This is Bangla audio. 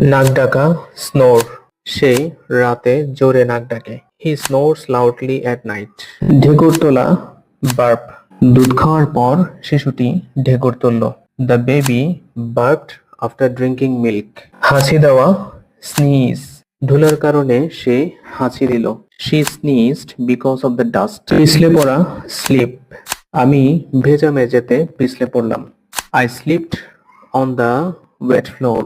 নাক ডাকা, snore, সে রাতে জোরে নাক ডাকে। He snores loudly at night. ঢেকুর তোলা, burp, দুধ খাওয়ার পর শিশুটি ঢেকুর তুলল। The baby burped after drinking milk. হাঁচি দেওয়া, sneeze, ধুলার কারণে সে হাঁচি দিল। She sneezed because of the dust. পিছলে পড়া, slip, আমি ভেজা মেঝেতে পিছলে পড়লাম। I slipped on the wet floor.